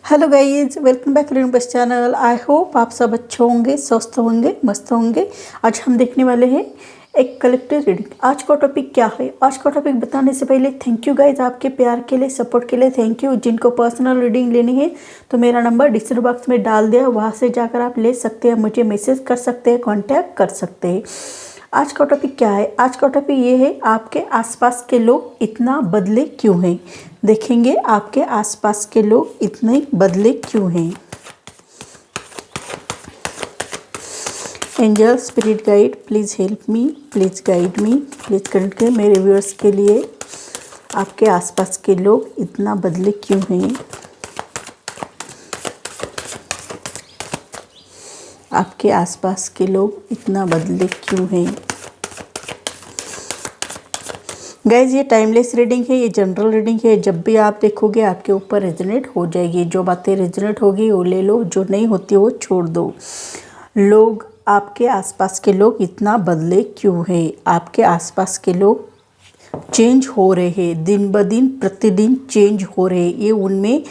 Hello guys, welcome back Renu बस channel. I hope आप सब अच्छे होंगे, स्वस्थ होंगे, मस्त होंगे। आज हम देखने वाले हैं एक कलेक्टिव रीडिंग। आज का टॉपिक क्या है? आज का टॉपिक बताने से पहले थैंक यू गाइज, आपके प्यार के लिए, सपोर्ट के लिए थैंक यू। जिनको पर्सनल रीडिंग लेनी है तो मेरा नंबर डिस्क्रिप्शन बॉक्स में डाल दिया, वहाँ से जाकर आप ले सकते हैं, मुझे मैसेज कर सकते हैं, कॉन्टैक्ट कर सकते हैं। आज का टॉपिक क्या है? आज का टॉपिक ये है, आपके आसपास के लोग इतना बदले क्यों हैं। देखेंगे आपके आसपास के लोग इतने बदले क्यों हैं। Angel, spirit guide, please help me, please guide me, please connect करें मेरे व्यूअर्स के लिए। आपके आसपास के लोग इतना बदले क्यों हैं। आपके आसपास के लोग इतना बदले क्यों हैं। गाइज, ये टाइमलेस रीडिंग है, ये जनरल रीडिंग है। जब भी आप देखोगे आपके ऊपर रेजोनेट हो जाएगी। जो बातें रेजोनेट होगी वो ले लो, जो नहीं होती वो छोड़ दो। लोग, आपके आसपास के लोग इतना बदले क्यों हैं। आपके आसपास के लोग चेंज हो रहे हैं, दिन ब दिन प्रतिदिन चेंज हो रहे हैं, ये उनमें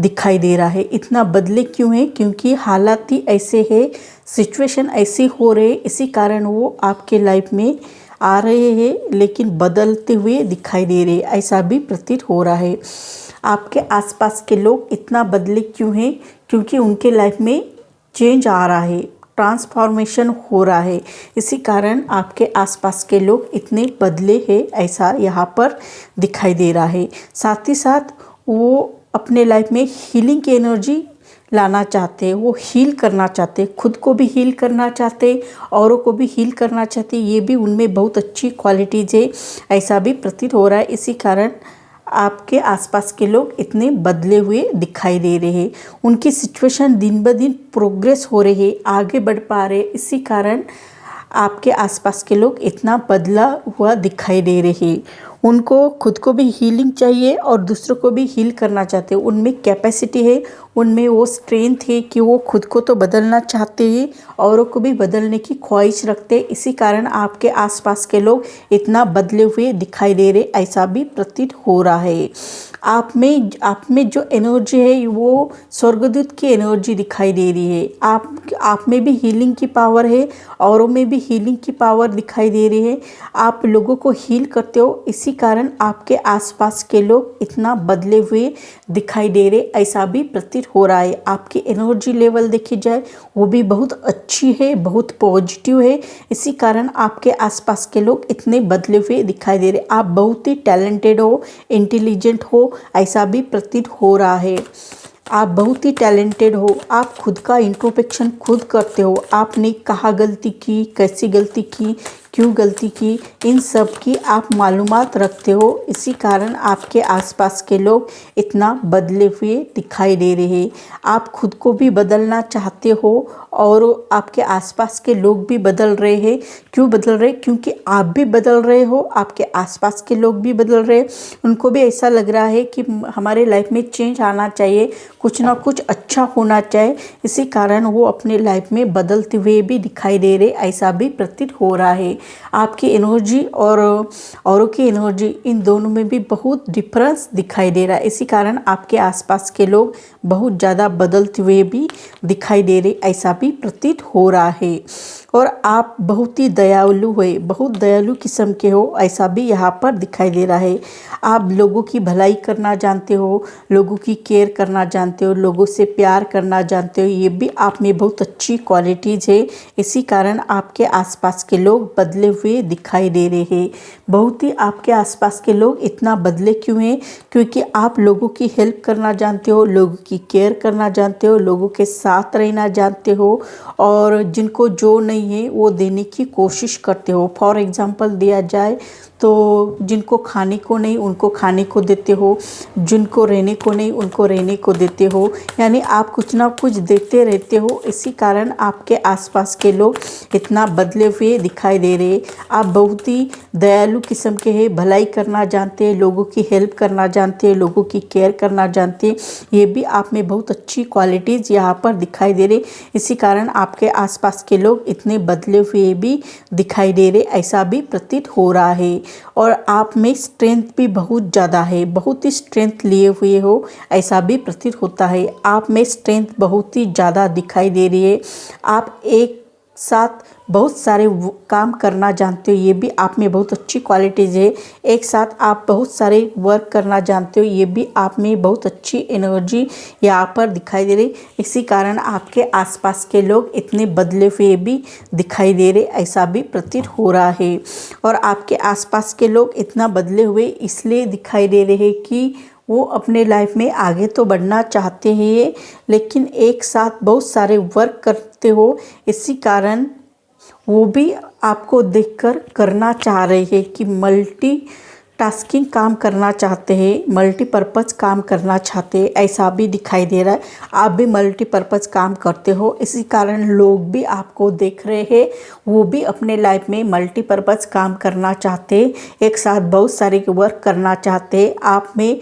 दिखाई दे रहा है। इतना बदले क्यों है? क्योंकि हालात ही ऐसे है, सिचुएशन ऐसी हो रहे, इसी कारण वो आपके लाइफ में आ रहे हैं, लेकिन बदलते हुए दिखाई दे रहे, ऐसा भी प्रतीत हो रहा है। आपके आसपास के लोग इतना बदले क्यों हैं? क्योंकि उनके लाइफ में चेंज आ रहा है, ट्रांसफॉर्मेशन हो रहा है, इसी कारण आपके आसपास के लोग इतने बदले हैं, ऐसा यहाँ पर दिखाई दे रहा है। साथ ही साथ वो अपने लाइफ में हीलिंग की एनर्जी लाना चाहते हैं, वो हील करना चाहते हैं, खुद को भी हील करना चाहते हैं, औरों को भी हील करना चाहते हैं। ये भी उनमें बहुत अच्छी क्वालिटीज़ है, ऐसा भी प्रतीत हो रहा है। इसी कारण आपके आसपास के लोग इतने बदले हुए दिखाई दे रहे हैं। उनकी सिचुएशन दिन ब दिन प्रोग्रेस हो रही है, आगे बढ़ पा रहे, इसी कारण आपके आसपास के लोग इतना बदला हुआ दिखाई दे रहे हैं। उनको खुद को भी हीलिंग चाहिए और दूसरों को भी हील करना चाहते हैं। उनमें कैपेसिटी है, उनमें वो स्ट्रेंथ है कि वो खुद को तो बदलना चाहते हैं, औरों को भी बदलने की ख्वाहिश रखते हैं। इसी कारण आपके आसपास के लोग इतना बदले हुए दिखाई दे रहे, ऐसा भी प्रतीत हो रहा है। आप में जो एनर्जी है वो स्वर्गदूत की एनर्जी दिखाई दे रही है। आप में भी हीलिंग की पावर है, औरों में भी हीलिंग की पावर दिखाई दे रही है। आप लोगों को हील करते हो, इसी कारण आपके आसपास के लोग इतना बदले हुए दिखाई दे रहे, ऐसा भी प्रतीत हो रहा है। आपकी एनर्जी लेवल देखी जाए वो भी बहुत अच्छी है, बहुत पॉजिटिव है, इसी कारण आपके आसपास के लोग इतने बदले हुए दिखाई दे रहे। आप बहुत ही टैलेंटेड हो, इंटेलिजेंट हो, ऐसा भी प्रतीत हो रहा है। आप बहुत ही टैलेंटेड हो, आप खुद का इंट्रोस्पेक्शन खुद करते हो। आपने कहाँ गलती की, कैसी गलती की, क्यों गलती की, इन सब की आप मालूमात रखते हो, इसी कारण आपके आसपास के लोग इतना बदले हुए दिखाई दे रहे हैं। आप खुद को भी बदलना चाहते हो और आपके आसपास के लोग भी बदल रहे हैं। क्यों बदल रहे? क्योंकि आप भी बदल रहे हो, आपके आसपास के लोग भी बदल रहे हैं। उनको भी ऐसा लग रहा है कि हमारे लाइफ में चेंज आना चाहिए, कुछ ना कुछ अच्छा होना चाहिए, इसी कारण वो अपने लाइफ में बदलते हुए भी दिखाई दे रहे, ऐसा भी प्रतीत हो रहा है। आपकी एनर्जी और औरों की एनर्जी, इन दोनों में भी बहुत डिफरेंस दिखाई दे रहा है, इसी कारण आपके आसपास के लोग बहुत ज़्यादा बदलते हुए भी दिखाई दे रहे, ऐसा भी प्रतीत हो रहा है। और आप बहुत ही दयालु हो, बहुत दयालु किस्म के हो, ऐसा भी यहाँ पर दिखाई दे रहा है। आप लोगों की भलाई करना जानते हो, लोगों की केयर करना जानते हो, लोगों से प्यार करना जानते हो, ये भी आप में बहुत अच्छी क्वालिटीज़ है, इसी कारण आपके आसपास के लोग बदले हुए दिखाई दे रहे हैं। बहुत ही आपके आसपास के लोग इतना बदले क्यों हैं? क्योंकि आप लोगों की हेल्प करना जानते हो, लोगों की केयर करना जानते हो, लोगों के साथ रहना जानते हो, और जिनको जो नहीं है वो देने की कोशिश करते हो। फॉर एग्जांपल दिया जाए तो जिनको खाने को नहीं उनको खाने को देते हो, जिनको रहने को नहीं उनको रहने को देते हो, यानी आप कुछ ना कुछ देते रहते हो, इसी कारण आपके आसपास के लोग इतना बदले हुए दिखाई दे रहे। आप बहुत ही दयालु किस्म के हैं, भलाई करना जानते हैं, लोगों की हेल्प करना जानते हैं, लोगों की केयर करना जानते हैं, ये भी आप में बहुत अच्छी क्वालिटीज़ यहाँ पर दिखाई दे रहे, इसी कारण आपके आसपास के लोग इतने बदले हुए भी दिखाई दे रहे, ऐसा भी प्रतीत हो रहा है। और आप में स्ट्रेंथ भी बहुत ज़्यादा है, बहुत ही स्ट्रेंथ लिए हुए हो ऐसा भी प्रतीत होता है। आप में स्ट्रेंथ बहुत ही ज़्यादा दिखाई दे रही है। आप एक साथ बहुत सारे काम करना जानते हो, ये भी आप में बहुत अच्छी क्वालिटीज़ है। एक साथ आप बहुत सारे वर्क करना जानते हो, ये भी आप में बहुत अच्छी एनर्जी यहाँ पर दिखाई दे रही। इसी कारण आपके आसपास के लोग इतने बदले हुए भी दिखाई दे रहे, ऐसा भी प्रतीत हो रहा है। और आपके आसपास के लोग इतना बदले हुए इसलिए दिखाई दे रहे हैं कि वो अपने लाइफ में आगे तो बढ़ना चाहते हैं, लेकिन एक साथ बहुत सारे वर्क करते हो, इसी कारण वो भी आपको देखकर करना चाह रहे हैं कि मल्टी टास्किंग काम करना चाहते हैं, मल्टीपर्पज़ काम करना चाहते हैं, ऐसा भी दिखाई दे रहा है। आप भी मल्टीपर्पज़ काम करते हो, इसी कारण लोग भी आपको देख रहे हैं, वो भी अपने लाइफ में मल्टीपर्पज़ काम करना चाहते हैं, एक साथ बहुत सारे वर्क करना चाहते हैं।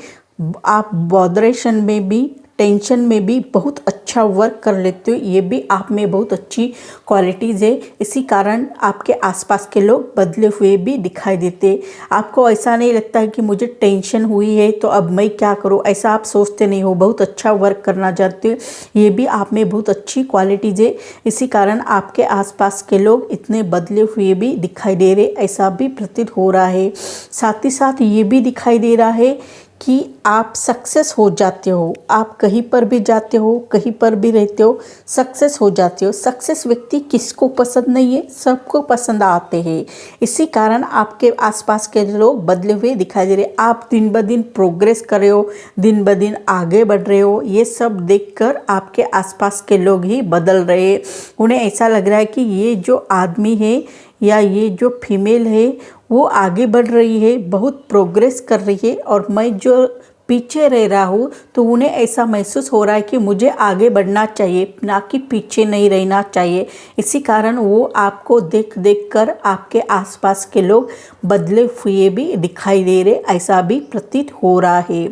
आप बॉदरेशन में भी, टेंशन में भी बहुत अच्छा वर्क कर लेते हो, ये भी आप में बहुत अच्छी क्वालिटीज़ है। इसी कारण आपके आसपास के लोग बदले हुए भी दिखाई देते। आपको ऐसा नहीं लगता है कि मुझे टेंशन हुई है तो अब मैं क्या करूं, ऐसा आप सोचते नहीं हो। बहुत अच्छा वर्क करना चाहते हो, ये भी आप में बहुत अच्छी क्वालिटीज़ है। इसी कारण आपके आसपास के लोग इतने बदले हुए भी दिखाई दे रहे, ऐसा भी प्रतीत हो रहा है। साथ ही साथ ये भी दिखाई दे रहा है कि आप सक्सेस हो जाते हो। आप कहीं पर भी जाते हो, कहीं पर भी रहते हो, सक्सेस हो जाते हो। सक्सेस व्यक्ति किसको पसंद नहीं है, सबको पसंद आते हैं। इसी कारण आपके आसपास के लोग बदले हुए दिखाई दे रहे। आप दिन ब दिन प्रोग्रेस कर रहे हो, दिन ब दिन आगे बढ़ रहे हो, ये सब देखकर आपके आसपास के लोग ही बदल रहे हैं। उन्हें ऐसा लग रहा है कि ये जो आदमी है या ये जो फीमेल है वो आगे बढ़ रही है, बहुत प्रोग्रेस कर रही है, और मैं जो पीछे रह रहा हूँ, तो उन्हें ऐसा महसूस हो रहा है कि मुझे आगे बढ़ना चाहिए, ना कि पीछे नहीं रहना चाहिए। इसी कारण वो आपको देख देख कर आपके आसपास के लोग बदले हुए भी दिखाई दे रहे, ऐसा भी प्रतीत हो रहा है।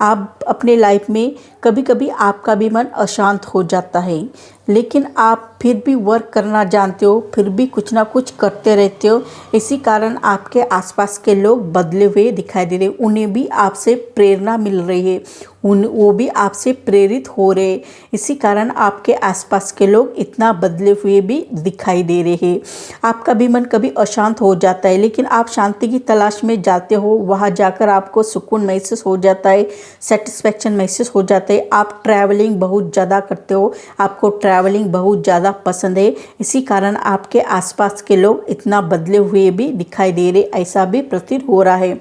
आप अपने लाइफ में कभी कभी आपका भी मन अशांत हो जाता है, लेकिन आप फिर भी वर्क करना जानते हो, फिर भी कुछ ना कुछ करते रहते हो। इसी कारण आपके आसपास के लोग बदले हुए दिखाई दे रहे, उन्हें भी आपसे प्रेरणा मिल रही है, वो भी आपसे प्रेरित हो रहे। इसी कारण आपके आसपास के लोग इतना बदले हुए भी दिखाई दे रहे हैं। आपका भी मन कभी अशांत हो जाता है, लेकिन आप शांति की तलाश में जाते हो, वहाँ जाकर आपको सुकून महसूस हो जाता है, सेटिस्फेक्शन महसूस हो जाता है। आप ट्रैवलिंग बहुत ज़्यादा करते हो, आपको ट्रैवलिंग बहुत ज़्यादा पसंद है। इसी कारण आपके आसपास के लोग इतना बदले हुए भी दिखाई दे रहे, ऐसा भी प्रतीत हो रहा है।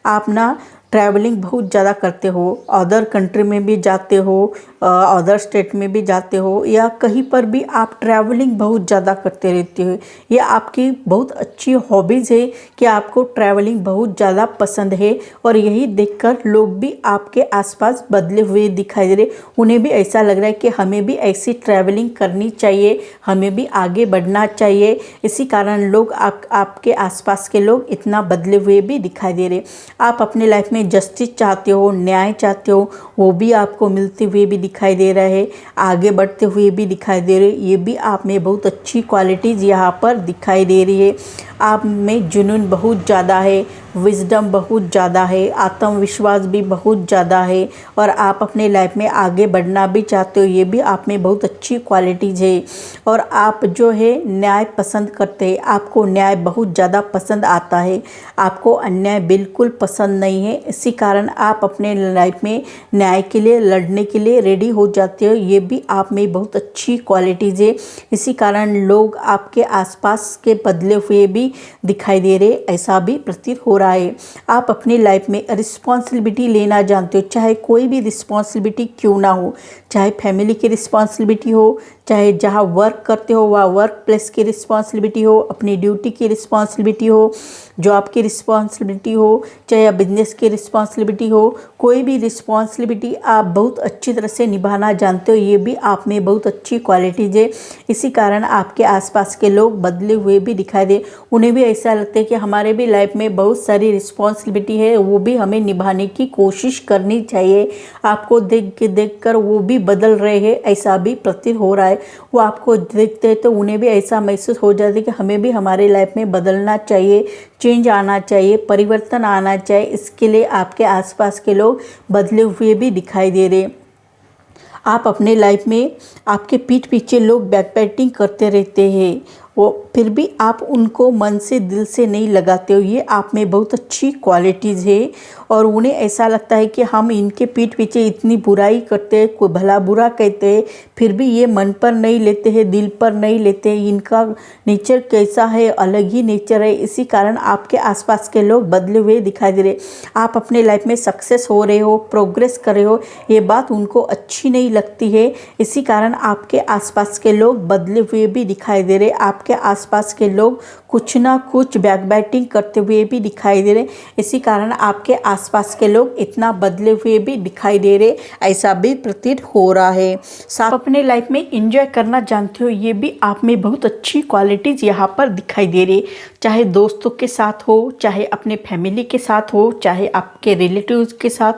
आप ना ट्रैवलिंग बहुत ज़्यादा करते हो, अदर कंट्री में भी जाते हो, अदर स्टेट में भी जाते हो, या कहीं पर भी आप ट्रैवलिंग बहुत ज़्यादा करते रहते हो। ये आपकी बहुत अच्छी हॉबीज़ है कि आपको ट्रैवलिंग बहुत ज़्यादा पसंद है, और यही देखकर लोग भी आपके आसपास बदले हुए दिखाई दे रहे। उन्हें भी ऐसा लग रहा है कि हमें भी ऐसी ट्रैवलिंग करनी चाहिए, हमें भी आगे बढ़ना चाहिए। इसी कारण लोग आपके आसपास के लोग इतना बदले हुए भी दिखाई दे रहे। आप अपने लाइफ में जस्टिस चाहते हो, न्याय चाहते हो, वो भी आपको मिलते हुए भी दिखाई दे रहा है, आगे बढ़ते हुए भी दिखाई दे रहे। ये भी आप में बहुत अच्छी क्वालिटीज़ यहाँ पर दिखाई दे रही है। आप में जुनून बहुत ज़्यादा है, विजडम बहुत ज़्यादा है, आत्मविश्वास भी बहुत ज़्यादा है, और आप अपने लाइफ में आगे बढ़ना भी चाहते हो, ये भी आप में बहुत अच्छी क्वालिटीज़ है। और आप जो है न्याय पसंद करते हैं, आपको न्याय बहुत ज़्यादा पसंद आता है, आपको अन्याय बिल्कुल पसंद नहीं है। इसी कारण आप अपने लाइफ में न्याय के लिए लड़ने के लिए रेडी हो जाते हो, ये भी आप में बहुत अच्छी क्वालिटीज़ है। इसी कारण लोग आपके आसपास के बदले हुए भी दिखाई दे रहे, ऐसा भी प्रतीत हो रहा है। आप अपनी लाइफ में रिस्पॉन्सिबिलिटी लेना जानते हो, चाहे कोई भी रिस्पॉन्सिबिलिटी क्यों ना हो, चाहे फैमिली की रिस्पॉन्सिबिलिटी हो, चाहे जहाँ वर्क करते हो वहाँ वर्क प्लेस की रिस्पॉन्सिबिलिटी हो, अपनी ड्यूटी की रिस्पॉन्सिबिलिटी हो, जॉब की रिस्पॉन्सिबिलिटी हो, चाहे बिजनेस की रिस्पॉन्सिबिलिटी हो, कोई भी रिस्पॉन्सिबिलिटी आप बहुत अच्छी तरह से निभाना जानते हो, ये भी आप में बहुत अच्छी क्वालिटीज़ है। इसी कारण आपके आसपास के लोग बदले हुए भी दिखाई दे, उन्हें भी ऐसा लगता है कि हमारे भी लाइफ में बहुत सारी रिस्पॉन्सिबिलिटी है, वो भी हमें निभाने की कोशिश करनी चाहिए। आपको देख कर वो भी बदल रहे हैं, ऐसा भी प्रतीत हो रहा है। वो आपको देखते हैं तो उन्हें भी ऐसा महसूस हो जाता है कि हमें भी हमारे लाइफ में बदलना चाहिए, चेंज आना चाहिए, परिवर्तन आना चाहिए। इसके लिए आपके आसपास के लोग बदले हुए भी दिखाई दे रहे। आप अपने लाइफ में आपके पीठ पीछे लोग बैकबैटिंग करते रहते हैं, वो फिर भी आप उनको मन से दिल से नहीं लगाते हो। ये आप में बहुत अच्छी क्वालिटीज़ है और उन्हें ऐसा लगता है कि हम इनके पीठ पीछे इतनी बुराई करते हैं, कोई भला बुरा कहते हैं, फिर भी ये मन पर नहीं लेते हैं, दिल पर नहीं लेते हैं। इनका नेचर कैसा है, अलग ही नेचर है। इसी कारण आपके आसपास के लोग बदले हुए दिखाई दे रहे। आप अपने लाइफ में सक्सेस हो रहे हो, प्रोग्रेस कर रहे हो, ये बात उनको अच्छी नहीं लगती है। इसी कारण आपके आसपास के लोग बदले हुए भी दिखाई दे रहे। आपके आसपास के लोग कुछ ना कुछ बैकबाइटिंग करते हुए भी दिखाई दे रहे। इसी कारण आपके आसपास के लोग इतना बदले हुए भी दिखाई दे रहे, ऐसा भी प्रतीत हो रहा है। आप अपने लाइफ में एंजॉय करना जानते हो, ये भी आप में बहुत अच्छी क्वालिटीज़ यहाँ पर दिखाई दे रही। चाहे दोस्तों के साथ हो, चाहे अपने फैमिली के साथ हो, चाहे आपके रिलेटिव्स के साथ,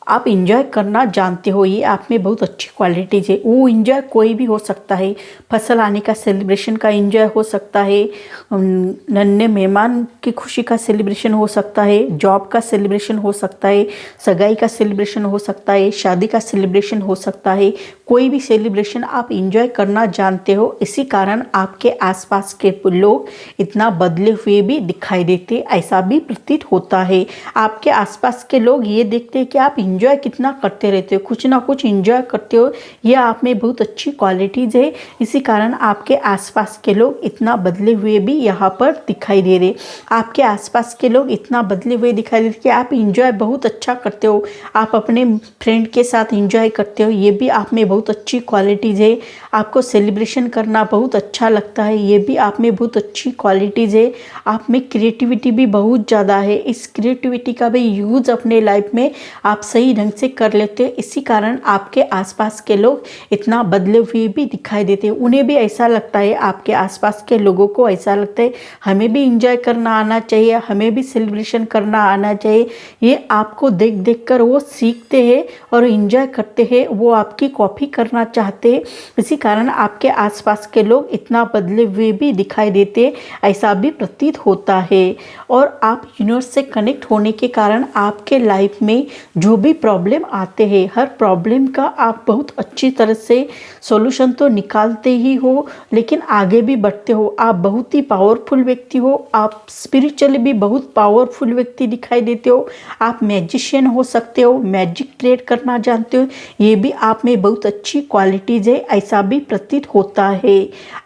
आप इंजॉय करना जानते हो, ये आप में बहुत अच्छी क्वालिटीज़ है। वो इंजॉय कोई भी हो सकता है, फसल आने का सेलिब्रेशन का इंजॉय हो सकता है, नन्हे मेहमान की खुशी का सेलिब्रेशन हो सकता है, जॉब का सेलिब्रेशन हो सकता है, सगाई का सेलिब्रेशन हो सकता है, शादी का सेलिब्रेशन हो सकता है। कोई भी सेलिब्रेशन आप इंजॉय करना जानते हो। इसी कारण आपके आसपास के लोग इतना बदले हुए भी दिखाई देते, ऐसा भी प्रतीत होता है। आपके आसपास के लोग ये देखते हैं कि आप इंजॉय कितना करते रहते हो, कुछ ना कुछ इंजॉय करते हो, ये आप में बहुत अच्छी क्वालिटीज़ है। इसी कारण आपके आसपास के लोग इतना बदले हुए भी यहाँ पर दिखाई दे रहे। आपके आसपास के लोग इतना बदले हुए दिखाई दे रहे कि आप इंजॉय बहुत अच्छा करते हो, आप अपने फ्रेंड के साथ इंजॉय करते हो, ये भी आप में बहुत अच्छी क्वालिटीज़ है। आपको सेलिब्रेशन करना बहुत अच्छा लगता है, ये भी आप में बहुत अच्छी क्वालिटीज़ है। आप में क्रिएटिविटी भी बहुत ज़्यादा है, इस क्रिएटिविटी का भी यूज़ अपने लाइफ में आप सही ढंग से कर लेते हैं। इसी कारण आपके आसपास के लोग इतना बदले हुए भी दिखाई देते हैं। उन्हें भी ऐसा लगता है, आपके आसपास के लोगों को ऐसा लगता है हमें भी इंजॉय करना आना चाहिए, हमें भी सेलिब्रेशन करना आना चाहिए। ये आपको देख देख कर वो सीखते हैं और इंजॉय करते हैं, वो आपकी कॉपी करना चाहते हैं। इसी कारण आपके आसपास के लोग इतना बदले हुए भी दिखाई देते, ऐसा भी प्रतीत होता है। और आप यूनिवर्स से कनेक्ट होने के कारण आपके लाइफ में जो भी प्रॉब्लम आते हैं, हर प्रॉब्लम का आप बहुत अच्छी तरह से सॉल्यूशन तो निकालते ही हो, लेकिन आगे भी बढ़ते हो। आप बहुत ही पावरफुल व्यक्ति हो, आप स्पिरिचुअली भी बहुत पावरफुल व्यक्ति दिखाई देते हो। आप मैजिशियन हो सकते हो, मैजिक क्रिएट करना जानते हो, ये भी आप में बहुत अच्छी क्वालिटीज़ है, ऐसा भी प्रतीत होता है।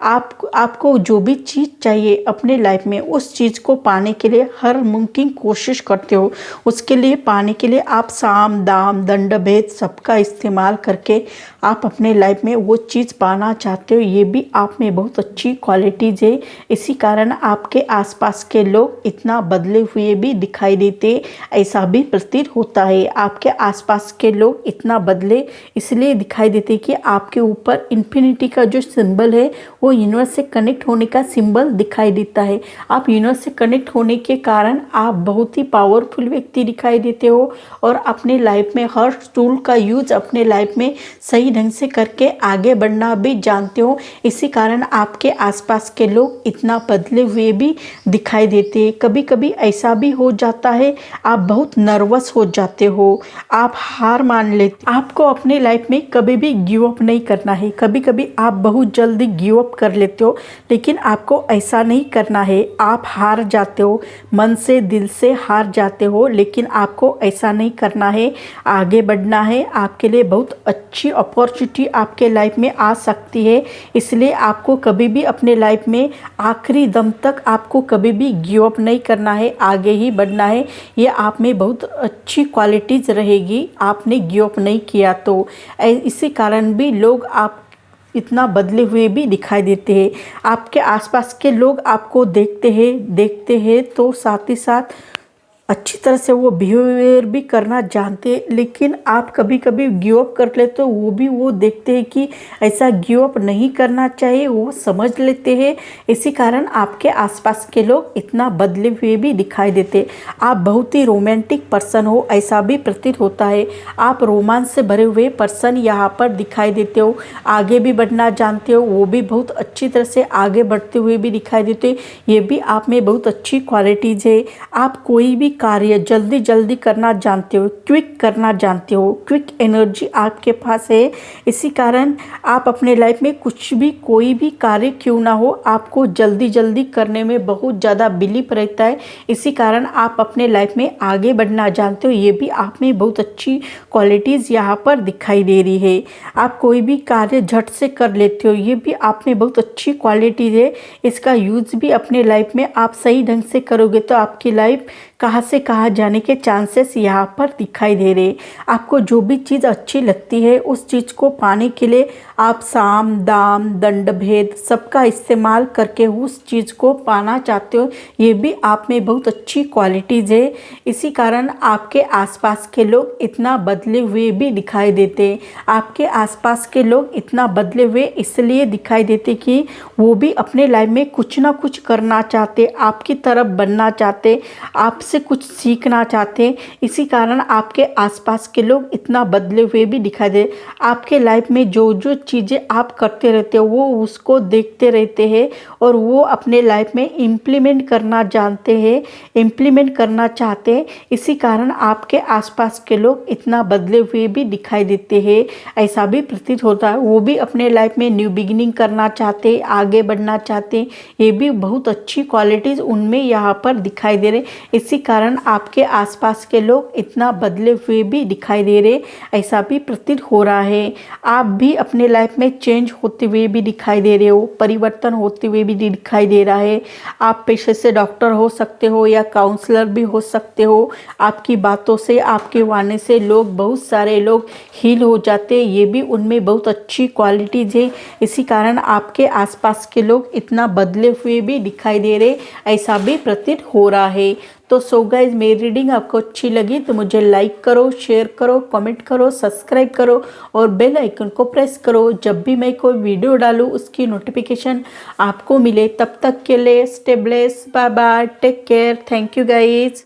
आपको जो भी चीज़ चाहिए अपने लाइफ में, उस चीज़ को पाने के लिए हर मुमकिन कोशिश करते हो। उसके लिए पाने के लिए आप साम दाम दंड भेद सबका इस्तेमाल करके आप अपने लाइफ में वो चीज़ पाना चाहते हो, ये भी आप में बहुत अच्छी क्वालिटीज़ है। इसी कारण आपके आसपास के लोग इतना बदले हुए भी दिखाई देते, ऐसा भी प्रतीत होता है। आपके आसपास के लोग इतना बदले इसलिए दिखाई देते कि आपके ऊपर इन्फिनिटी का जो सिंबल है वो यूनिवर्स से कनेक्ट होने का सिंबल दिखाई देता है। आप यूनिवर्स से कनेक्ट होने के कारण आप बहुत ही पावरफुल व्यक्ति दिखाई देते हो और अपने लाइफ में हर टूल का यूज अपने लाइफ में सही ढंग से करके आगे बढ़ना भी जानते हो। इसी कारण आपके आसपास के लोग इतना बदले हुए भी दिखाई देते हैं। कभी कभी ऐसा भी हो जाता है आप बहुत नर्वस हो जाते हो, आप हार मान लेते। आपको अपने लाइफ में कभी भी गिव अप नहीं करना है। कभी कभी आप बहुत जल्दी गिव अप कर लेते हो, लेकिन आपको ऐसा नहीं करना है। आप हार जाते हो, मन से दिल से हार जाते हो, लेकिन आपको ऐसा नहीं करना है, आगे बढ़ना है। आपके लिए बहुत अच्छी अपॉर्चुनिटी आपके लाइफ में आ सकती है, इसलिए आपको कभी भी अपने लाइफ में आखिरी दम तक आपको कभी भी गिव अप नहीं करना है, आगे ही बढ़ना है। ये आप में बहुत अच्छी क्वालिटीज़ रहेगी, आपने गिव अप नहीं किया तो। इसी कारण भी लोग आप इतना बदले हुए भी दिखाई देते हैं। आपके आसपास के लोग आपको देखते हैं तो साथ ही साथ अच्छी तरह से वो बिहेवियर भी करना जानते हैं, लेकिन आप कभी कभी गिव अप कर लेते हो, वो भी वो देखते हैं कि ऐसा गिव अप नहीं करना चाहिए, वो समझ लेते हैं। इसी कारण आपके आसपास के लोग इतना बदले हुए भी दिखाई देते हैं। आप बहुत ही रोमांटिक पर्सन हो ऐसा भी प्रतीत होता है। आप रोमांस से भरे हुए पर्सन यहाँ पर दिखाई देते हो। आगे भी बढ़ना जानते हो, वो भी बहुत अच्छी तरह से आगे बढ़ते हुए भी दिखाई देते हो। ये भी आप में बहुत अच्छी क्वालिटीज़ है। आप कोई भी कार्य जल्दी जल्दी करना जानते हो, क्विक करना जानते हो, क्विक एनर्जी आपके पास है। इसी कारण आप अपने लाइफ में कुछ भी कोई भी कार्य क्यों ना हो, आपको जल्दी जल्दी करने में बहुत ज़्यादा बिलीव रहता है। इसी कारण आप अपने लाइफ में आगे बढ़ना जानते हो। ये भी आप में बहुत अच्छी क्वालिटीज़ यहाँ पर दिखाई दे रही है। आप कोई भी कार्य झट से कर लेते हो, ये भी आप में बहुत अच्छी क्वालिटीज़ है। इसका यूज़ भी अपने लाइफ में आप सही ढंग से करोगे तो आपकी लाइफ कहाँ से कहाँ जाने के चांसेस यहाँ पर दिखाई दे रहे। आपको जो भी चीज़ अच्छी लगती है उस चीज़ को पाने के लिए आप साम दाम दंड भेद सबका इस्तेमाल करके उस चीज़ को पाना चाहते हो। ये भी आप में बहुत अच्छी क्वालिटीज़ है। इसी कारण आपके आसपास के लोग इतना बदले हुए भी दिखाई देते। आपके आसपास के लोग इतना बदले हुए इसलिए दिखाई देते कि वो भी अपने लाइफ में कुछ ना कुछ करना चाहते, आपकी तरफ बनना चाहते, आपसे कुछ सीखना चाहते। इसी कारण आपके आसपास के लोग इतना बदले हुए भी दिखाई दे। आपके लाइफ में जो जो चीज़ें आप करते रहते हो वो उसको देखते रहते हैं और वो अपने लाइफ में इम्प्लीमेंट करना जानते हैं, इम्प्लीमेंट करना चाहते हैं। इसी कारण आपके आसपास के लोग इतना बदले हुए भी दिखाई देते हैं, ऐसा भी प्रतीत होता है। वो भी अपने लाइफ में न्यू बिगिनिंग करना चाहते, आगे बढ़ना चाहते। ये भी बहुत अच्छी क्वालिटीज़ उनमें यहाँ पर दिखाई दे रहे। इसी कारण आपके आसपास के लोग इतना बदले हुए भी दिखाई दे रहे, ऐसा भी प्रतीत हो रहा है। आप भी अपने लाइफ में चेंज होते हुए भी दिखाई दे रहे हो, परिवर्तन होते हुए भी दिखाई दे रहा है। आप पेशे से डॉक्टर हो सकते हो या काउंसलर भी हो सकते हो। आपकी बातों से, आपके वाणी से लोग, बहुत सारे लोग हील हो जाते, ये भी उनमें बहुत अच्छी क्वालिटीज़ है। इसी कारण आपके आसपास के लोग इतना बदले हुए भी दिखाई दे रहे, ऐसा भी प्रतीत हो रहा है। तो सो गाइज, मेरी रीडिंग आपको अच्छी लगी तो मुझे लाइक करो, शेयर करो, कमेंट करो, सब्सक्राइब करो और बेल आइकन को प्रेस करो। जब भी मैं कोई वीडियो डालूँ उसकी नोटिफिकेशन आपको मिले। तब तक के लिए stay blessed, bye bye, take care, thank you guys.